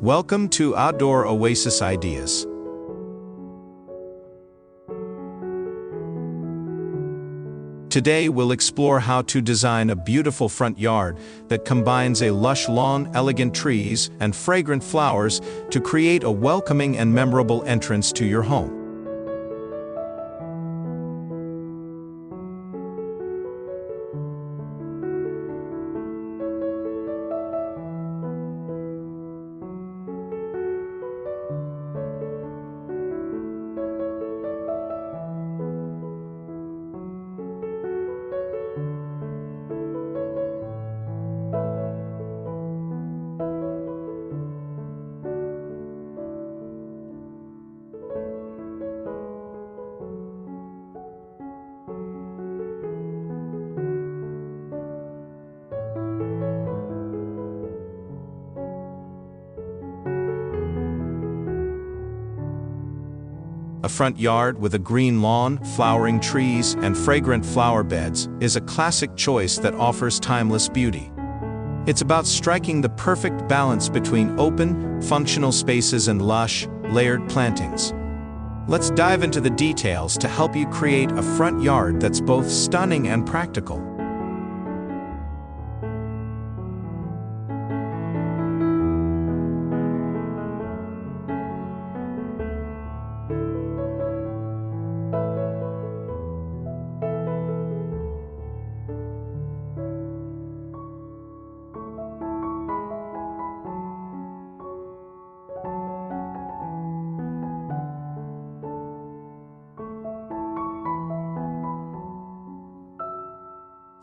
Welcome to Outdoor Oasis Ideas. Today we'll explore how to design a beautiful front yard that combines a lush lawn, elegant trees, and fragrant flowers to create a welcoming and memorable entrance to your home. A front yard with a green lawn, flowering trees, and fragrant flower beds is a classic choice that offers timeless beauty. It's about striking the perfect balance between open, functional spaces and lush, layered plantings. Let's dive into the details to help you create a front yard that's both stunning and practical.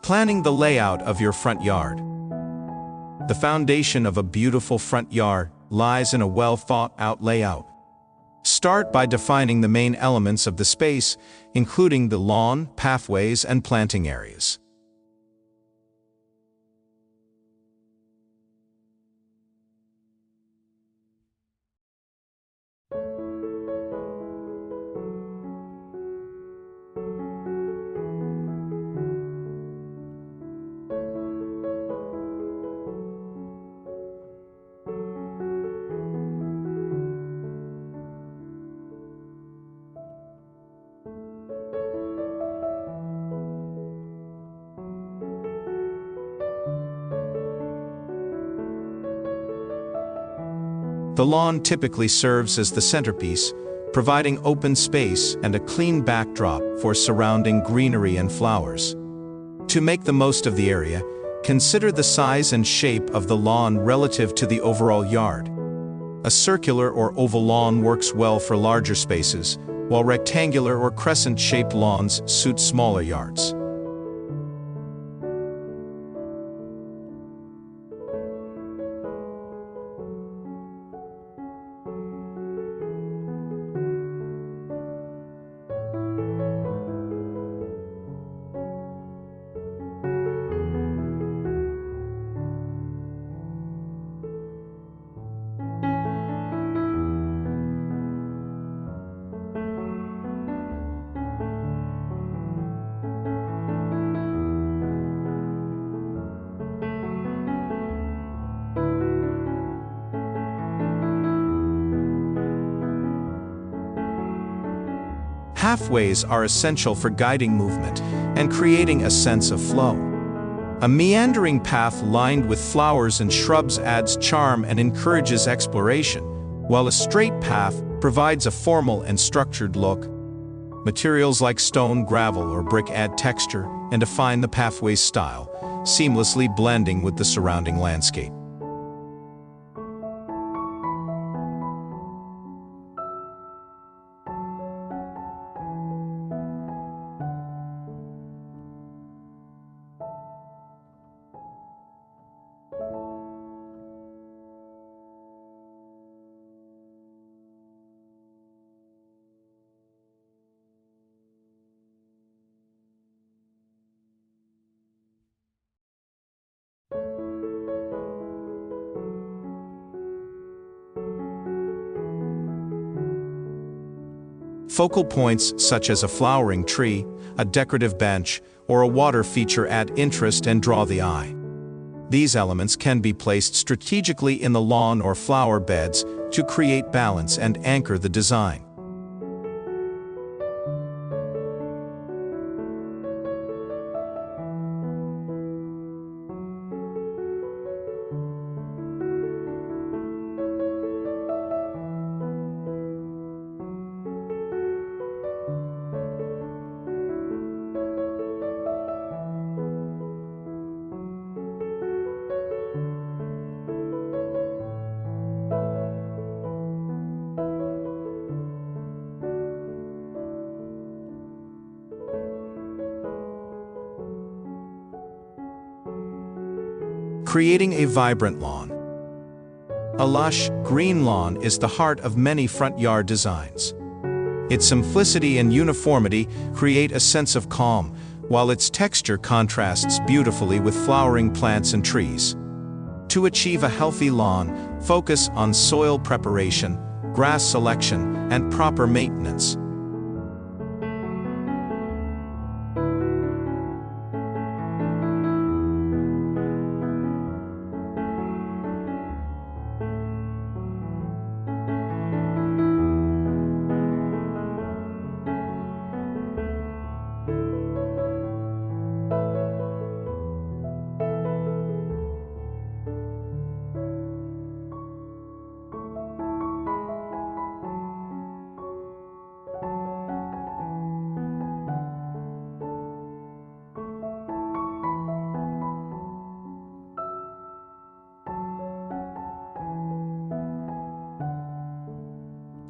Planning the layout of your front yard. The foundation of a beautiful front yard lies in a well-thought-out layout. Start by defining the main elements of the space, including the lawn, pathways, and planting areas. The lawn typically serves as the centerpiece, providing open space and a clean backdrop for surrounding greenery and flowers. To make the most of the area, consider the size and shape of the lawn relative to the overall yard. A circular or oval lawn works well for larger spaces, while rectangular or crescent-shaped lawns suit smaller yards. Pathways are essential for guiding movement and creating a sense of flow. A meandering path lined with flowers and shrubs adds charm and encourages exploration, while a straight path provides a formal and structured look. Materials like stone, gravel, or brick add texture and define the pathway's style, seamlessly blending with the surrounding landscape. Focal points such as a flowering tree, a decorative bench, or a water feature add interest and draw the eye. These elements can be placed strategically in the lawn or flower beds to create balance and anchor the design. Creating a vibrant lawn. A lush, green lawn is the heart of many front yard designs. Its simplicity and uniformity create a sense of calm, while its texture contrasts beautifully with flowering plants and trees. To achieve a healthy lawn, focus on soil preparation, grass selection, and proper maintenance.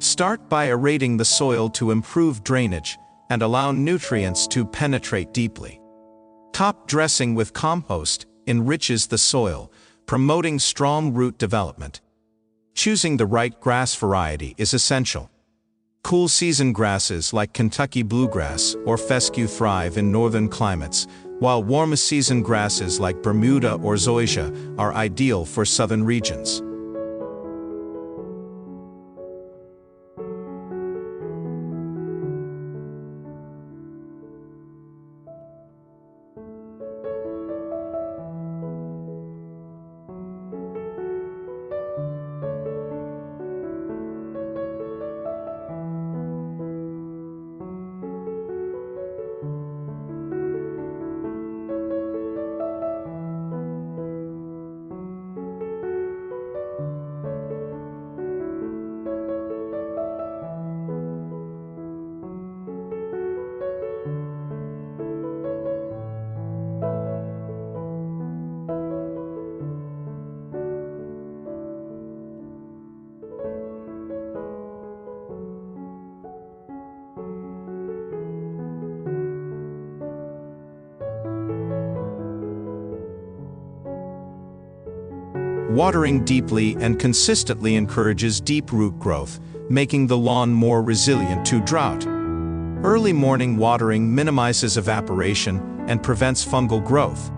Start by aerating the soil to improve drainage and allow nutrients to penetrate deeply. Top dressing with compost enriches the soil, promoting strong root development. Choosing the right grass variety is essential. Cool season grasses like Kentucky bluegrass or fescue thrive in northern climates, while warm season grasses like Bermuda or zoysia are ideal for southern regions. Watering deeply and consistently encourages deep root growth, making the lawn more resilient to drought. Early morning watering minimizes evaporation and prevents fungal growth.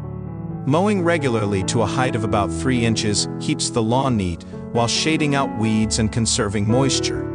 Mowing regularly to a height of about 3 inches keeps the lawn neat while shading out weeds and conserving moisture.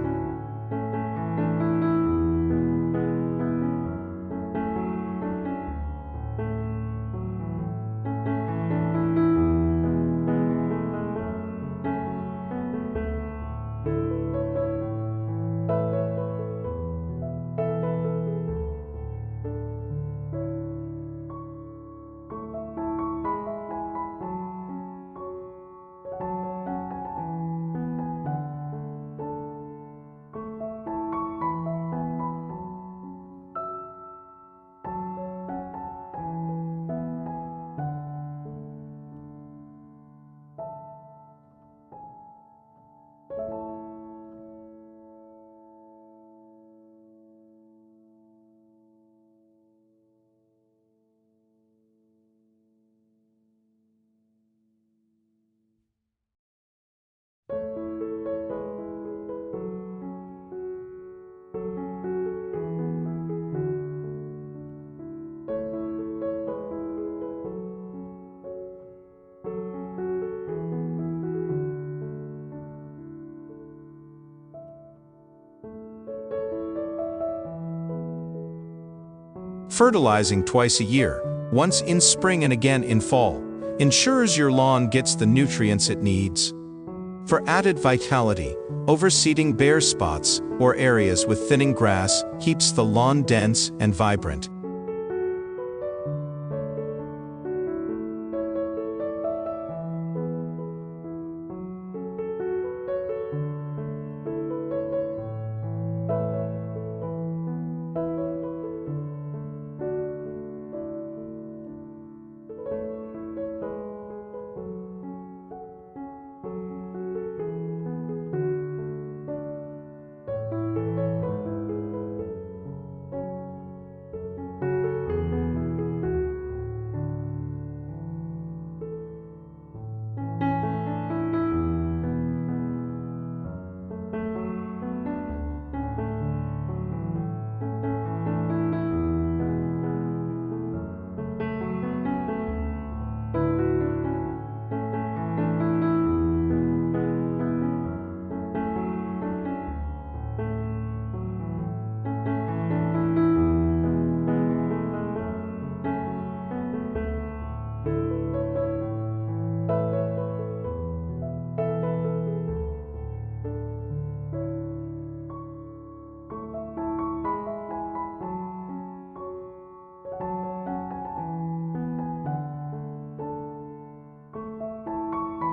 Fertilizing twice a year, once in spring and again in fall, ensures your lawn gets the nutrients it needs. For added vitality, overseeding bare spots or areas with thinning grass keeps the lawn dense and vibrant.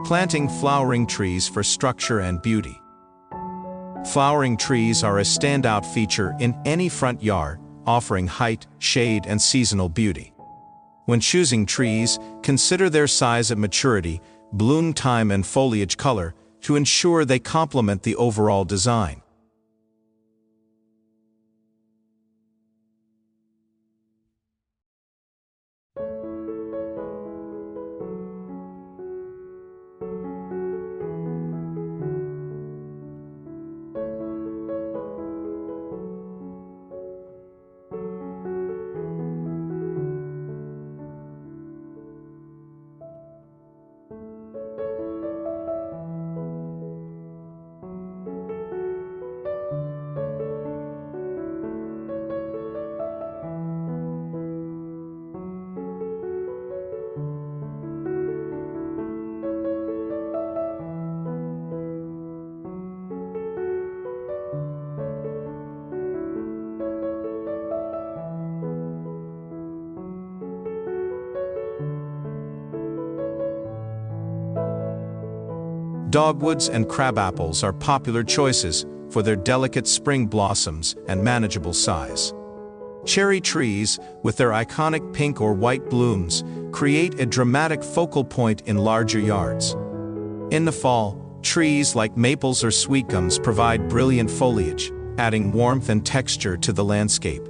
Planting flowering trees for structure and beauty. Flowering trees are a standout feature in any front yard, offering height, shade, and seasonal beauty. When choosing trees, consider their size at maturity, bloom time, and foliage color to ensure they complement the overall design. Dogwoods and crabapples are popular choices for their delicate spring blossoms and manageable size. Cherry trees, with their iconic pink or white blooms, create a dramatic focal point in larger yards. In the fall, trees like maples or sweet gums provide brilliant foliage, adding warmth and texture to the landscape.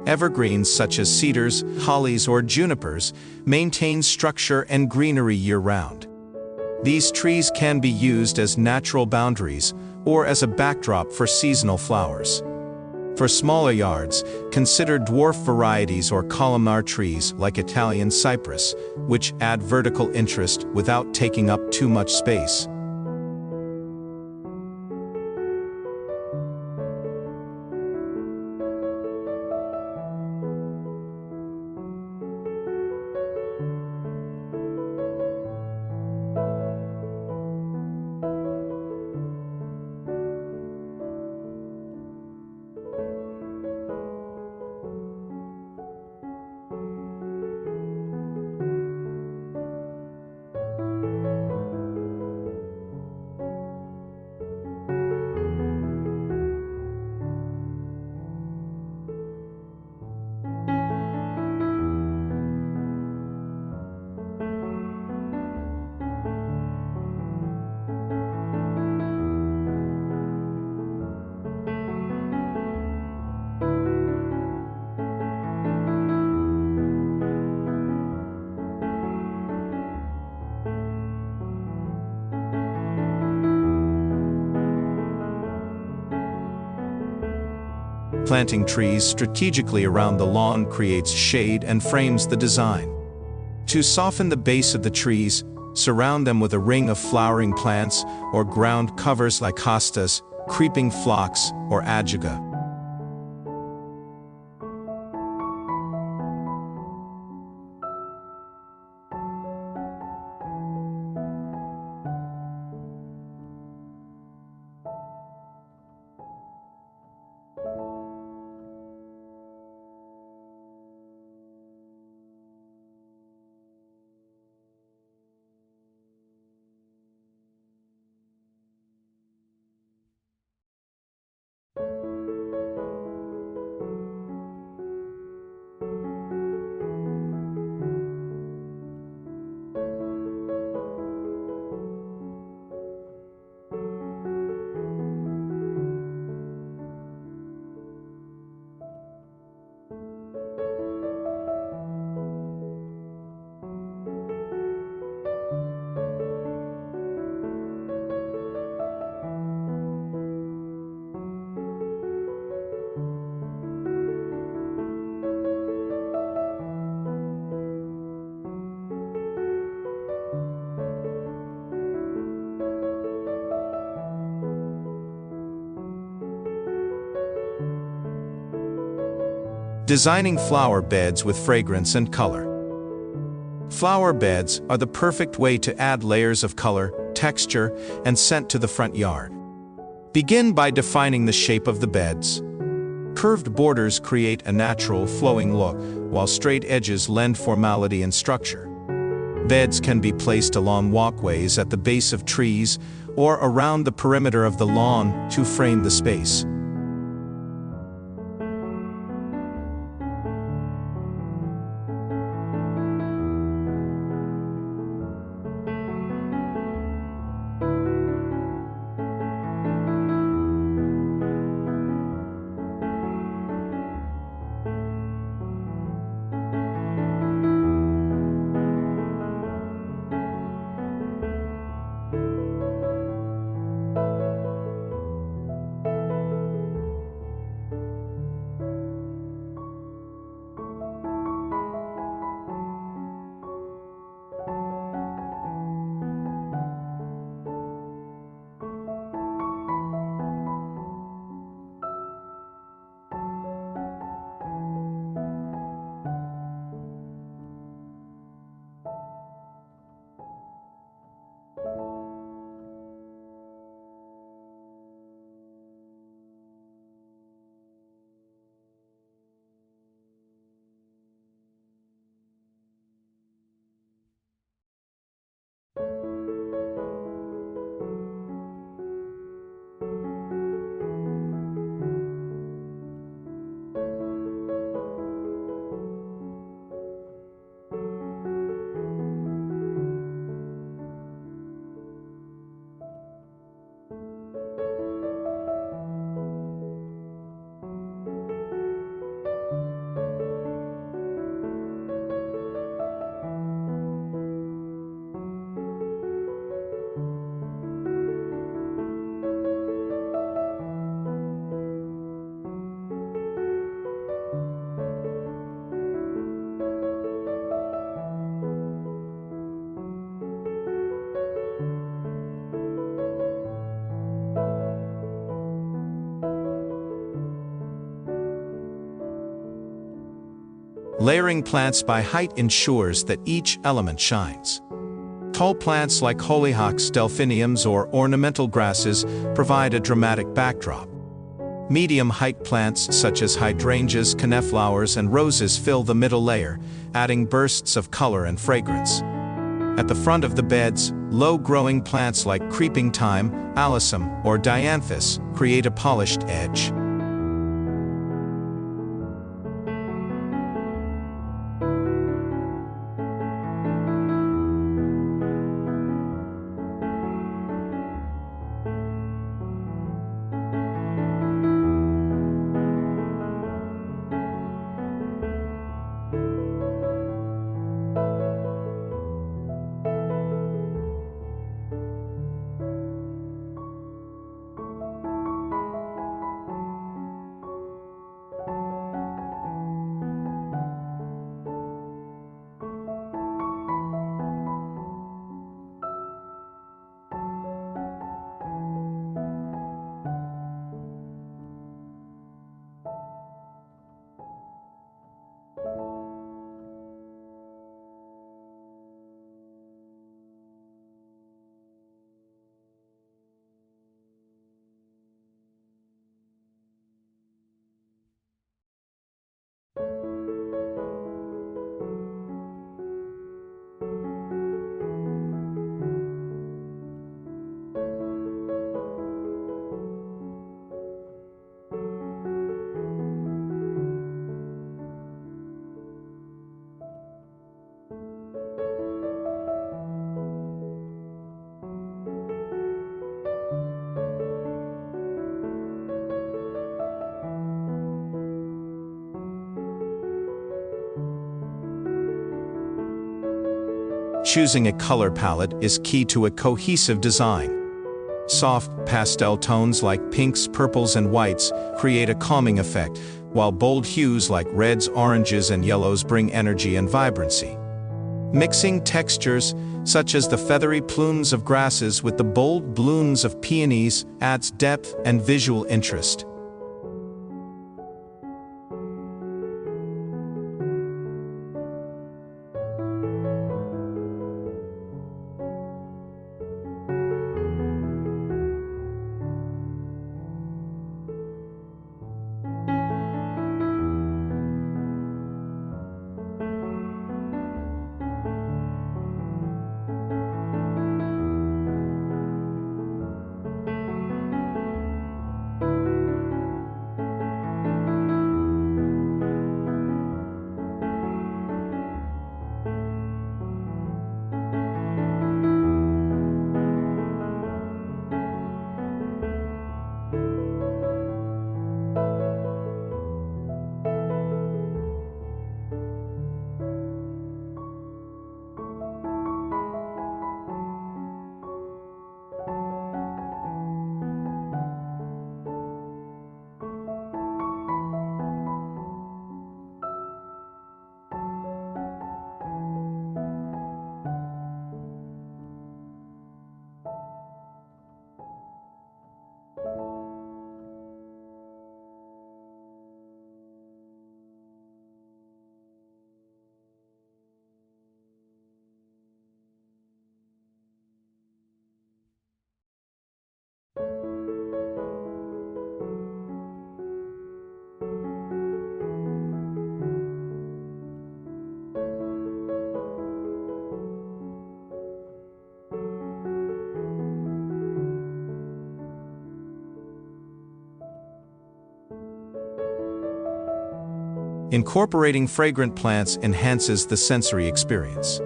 Evergreens such as cedars, hollies, or junipers maintain structure and greenery year-round. These trees can be used as natural boundaries or as a backdrop for seasonal flowers. For smaller yards, consider dwarf varieties or columnar trees like Italian cypress, which add vertical interest without taking up too much space. Planting trees strategically around the lawn creates shade and frames the design. To soften the base of the trees, surround them with a ring of flowering plants or ground covers like hostas, creeping phlox, or ajuga. Designing flower beds with fragrance and color. Flower beds are the perfect way to add layers of color, texture, and scent to the front yard. Begin by defining the shape of the beds. Curved borders create a natural, flowing look, while straight edges lend formality and structure. Beds can be placed along walkways at the base of trees or around the perimeter of the lawn to frame the space. Layering plants by height ensures that each element shines. Tall plants like hollyhocks, delphiniums, or ornamental grasses provide a dramatic backdrop. Medium-height plants such as hydrangeas, coneflowers, and roses fill the middle layer, adding bursts of color and fragrance. At the front of the beds, low-growing plants like creeping thyme, alyssum, or dianthus create a polished edge. Choosing a color palette is key to a cohesive design. Soft, pastel tones like pinks, purples, and whites create a calming effect, while bold hues like reds, oranges, and yellows bring energy and vibrancy. Mixing textures, such as the feathery plumes of grasses with the bold blooms of peonies, adds depth and visual interest. Incorporating fragrant plants enhances the sensory experience.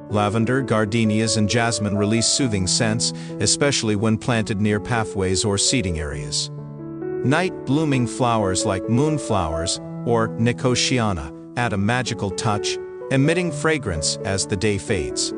Lavender, gardenias, and jasmine release soothing scents, especially when planted near pathways or seating areas. Night-blooming flowers like moonflowers or nicotiana add a magical touch, emitting fragrance as the day fades.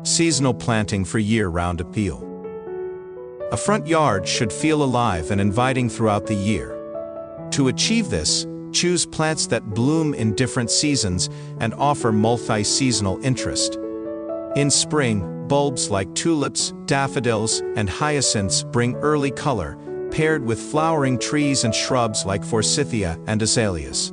Seasonal planting for year-round appeal. A front yard should feel alive and inviting throughout the year. To achieve this, choose plants that bloom in different seasons and offer multi-seasonal interest. In spring, bulbs like tulips, daffodils, and hyacinths bring early color, paired with flowering trees and shrubs like forsythia and azaleas.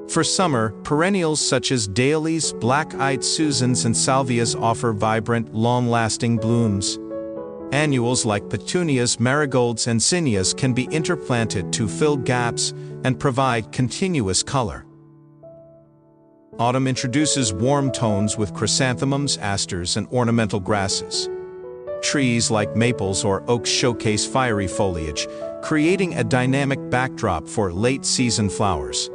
For summer, perennials such as dahlias, black-eyed Susans, and salvias offer vibrant, long-lasting blooms. Annuals like petunias, marigolds, and zinnias can be interplanted to fill gaps and provide continuous color. Autumn introduces warm tones with chrysanthemums, asters, and ornamental grasses. Trees like maples or oaks showcase fiery foliage, creating a dynamic backdrop for late-season flowers.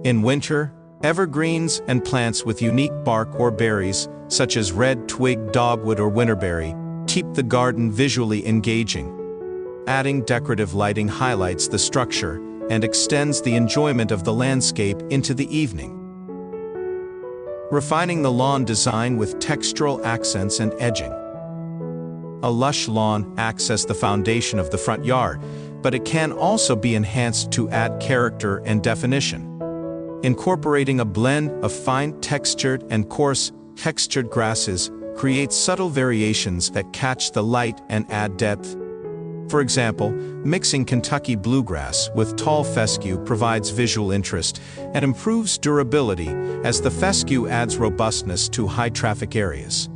In winter, evergreens and plants with unique bark or berries, such as red twig dogwood or winterberry, keep the garden visually engaging. Adding decorative lighting highlights the structure and extends the enjoyment of the landscape into the evening. Refining the lawn design with textural accents and edging. A lush lawn acts as the foundation of the front yard, but it can also be enhanced to add character and definition. Incorporating a blend of fine textured and coarse textured grasses creates subtle variations that catch the light and add depth. For example, mixing Kentucky bluegrass with tall fescue provides visual interest and improves durability as the fescue adds robustness to high-traffic areas.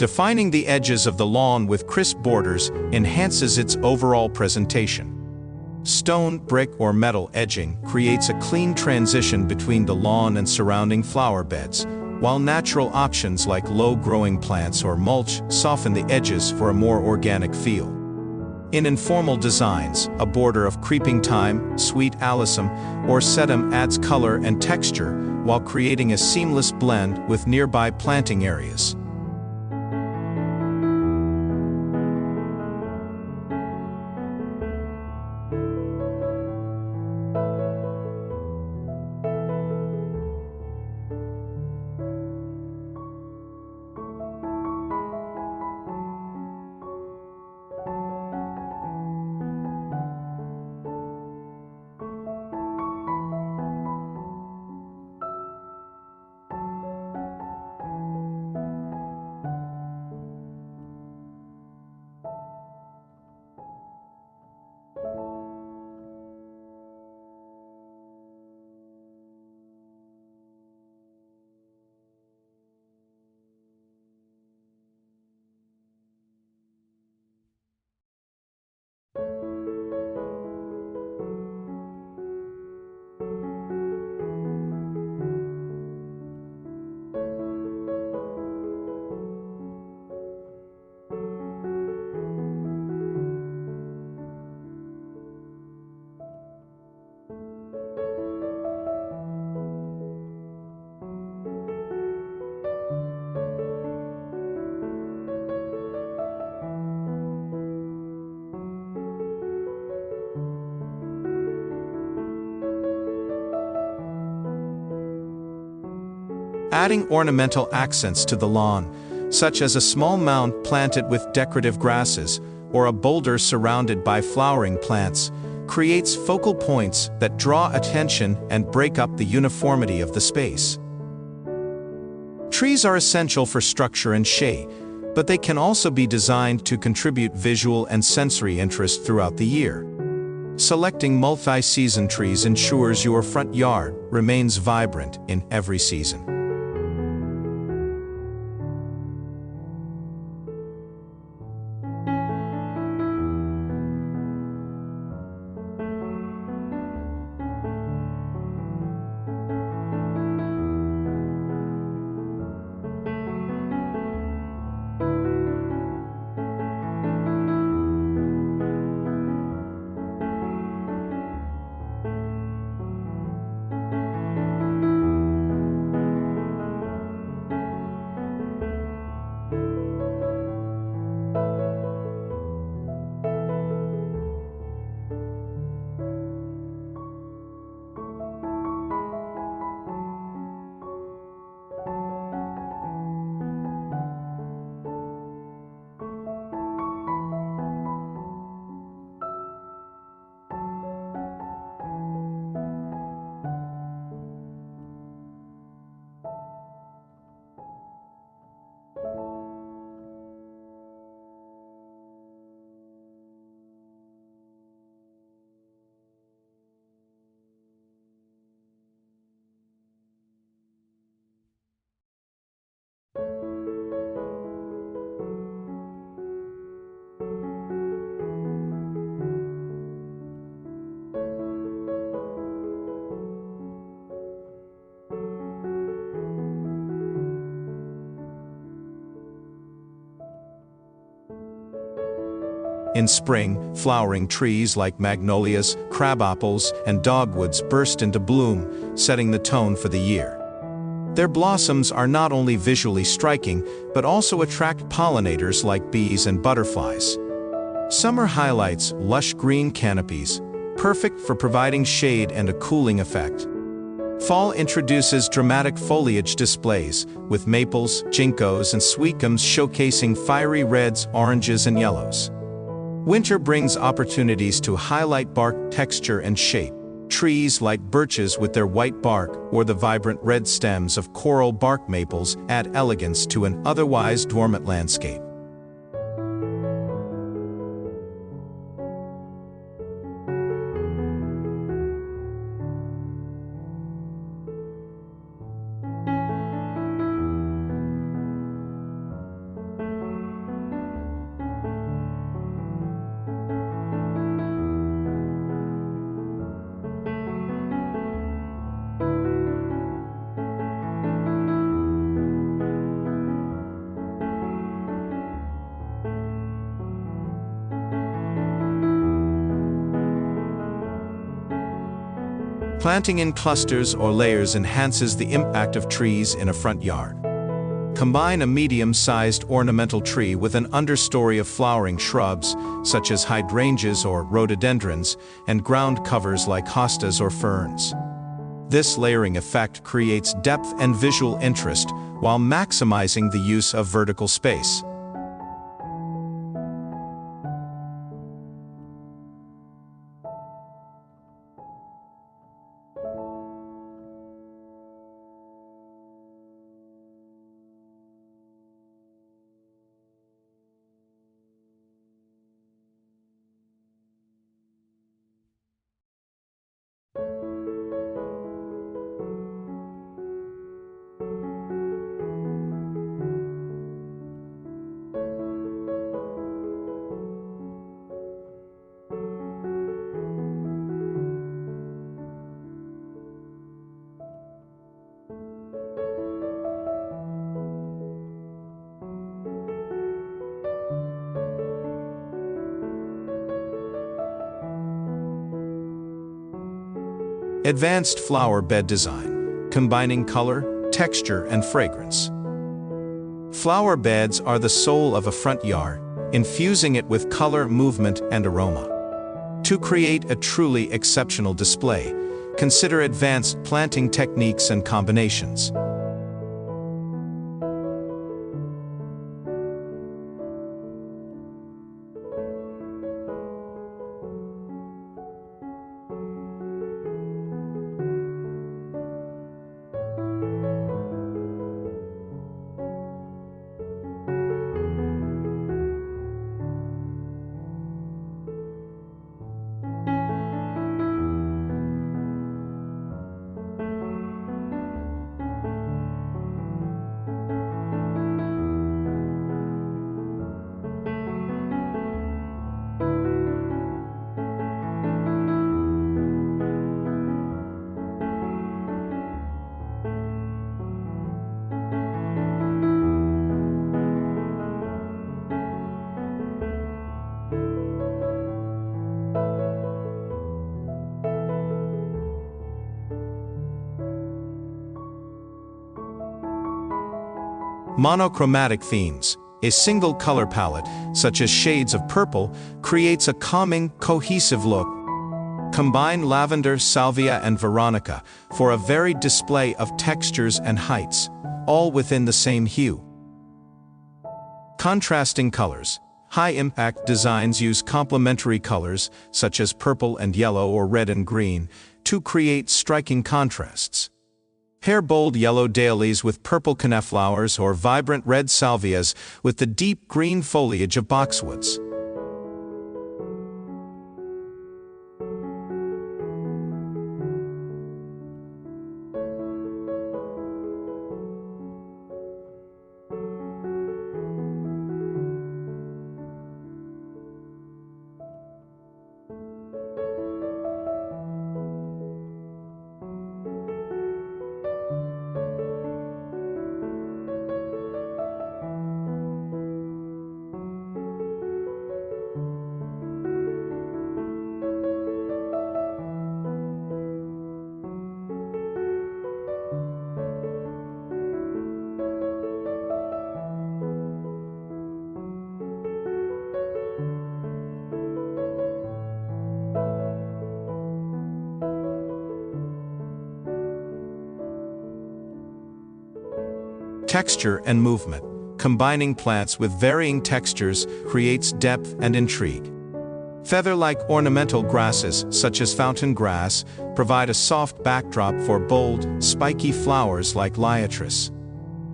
Defining the edges of the lawn with crisp borders enhances its overall presentation. Stone, brick, or metal edging creates a clean transition between the lawn and surrounding flower beds, while natural options like low-growing plants or mulch soften the edges for a more organic feel. In informal designs, a border of creeping thyme, sweet alyssum, or sedum adds color and texture while creating a seamless blend with nearby planting areas. Adding ornamental accents to the lawn, such as a small mound planted with decorative grasses or a boulder surrounded by flowering plants, creates focal points that draw attention and break up the uniformity of the space. Trees are essential for structure and shade, but they can also be designed to contribute visual and sensory interest throughout the year. Selecting multi-season trees ensures your front yard remains vibrant in every season. In spring, flowering trees like magnolias, crabapples, and dogwoods burst into bloom, setting the tone for the year. Their blossoms are not only visually striking, but also attract pollinators like bees and butterflies. Summer highlights lush green canopies, perfect for providing shade and a cooling effect. Fall introduces dramatic foliage displays, with maples, ginkgos, and sweetgums showcasing fiery reds, oranges, and yellows. Winter brings opportunities to highlight bark texture and shape. Trees like birches with their white bark or the vibrant red stems of coral bark maples add elegance to an otherwise dormant landscape. Planting in clusters or layers enhances the impact of trees in a front yard. Combine a medium-sized ornamental tree with an understory of flowering shrubs, such as hydrangeas or rhododendrons, and ground covers like hostas or ferns. This layering effect creates depth and visual interest while maximizing the use of vertical space. Advanced flower bed design, combining color, texture, and fragrance. Flower beds are the soul of a front yard, infusing it with color, movement, and aroma. To create a truly exceptional display, consider advanced planting techniques and combinations. Monochromatic themes, a single color palette, such as shades of purple, creates a calming, cohesive look. Combine lavender, salvia, and veronica for a varied display of textures and heights, all within the same hue. Contrasting colors. High-impact designs use complementary colors, such as purple and yellow or red and green, to create striking contrasts. Pair bold yellow dahlias with purple coneflowers or vibrant red salvias with the deep green foliage of boxwoods. Texture and movement. Combining plants with varying textures creates depth and intrigue. Feather-like ornamental grasses, such as fountain grass, provide a soft backdrop for bold, spiky flowers like liatris.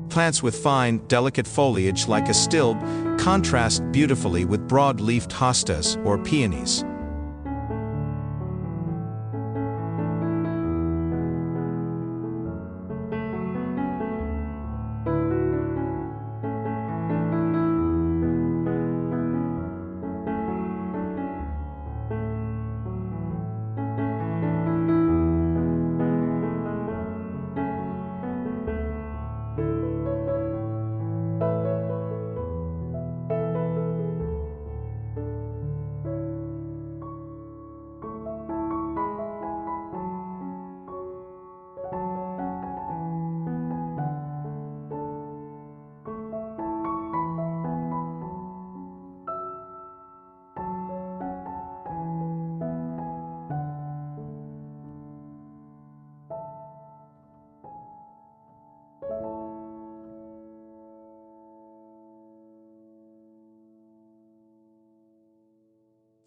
Plants with fine, delicate foliage like astilbe contrast beautifully with broad-leafed hostas or peonies.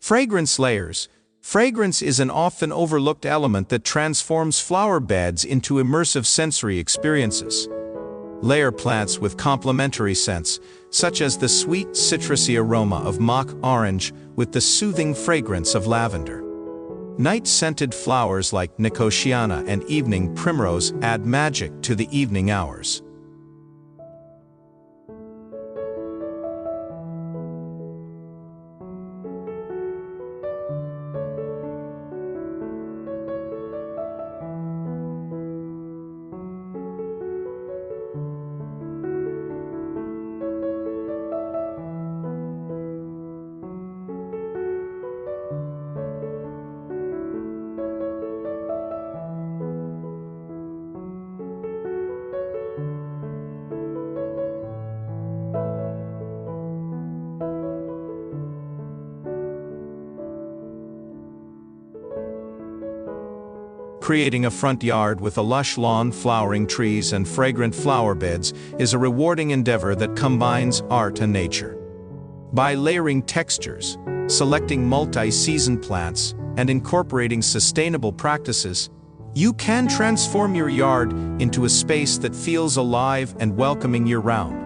Fragrance layers. Fragrance is an often overlooked element that transforms flower beds into immersive sensory experiences. Layer plants with complementary scents, such as the sweet citrusy aroma of mock orange with the soothing fragrance of lavender. Night-scented flowers like nicotiana and evening primrose add magic to the evening hours. Creating a front yard with a lush lawn, flowering trees, and fragrant flower beds is a rewarding endeavor that combines art and nature. By layering textures, selecting multi-season plants, and incorporating sustainable practices, you can transform your yard into a space that feels alive and welcoming year-round.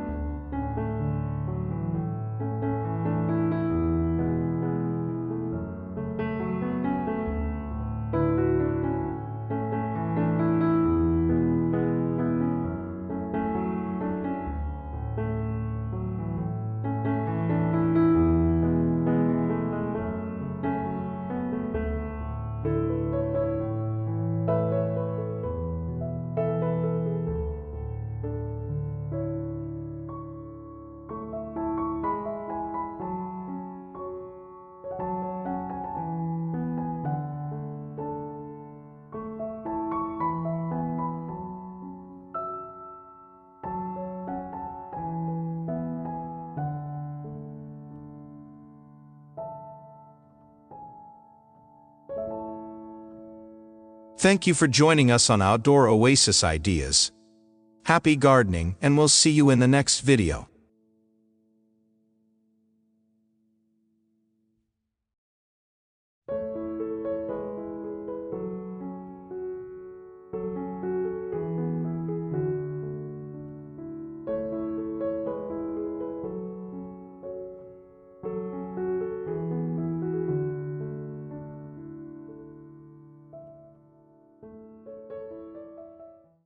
Thank you for joining us on Outdoor Oasis Ideas. Happy gardening, and we'll see you in the next video.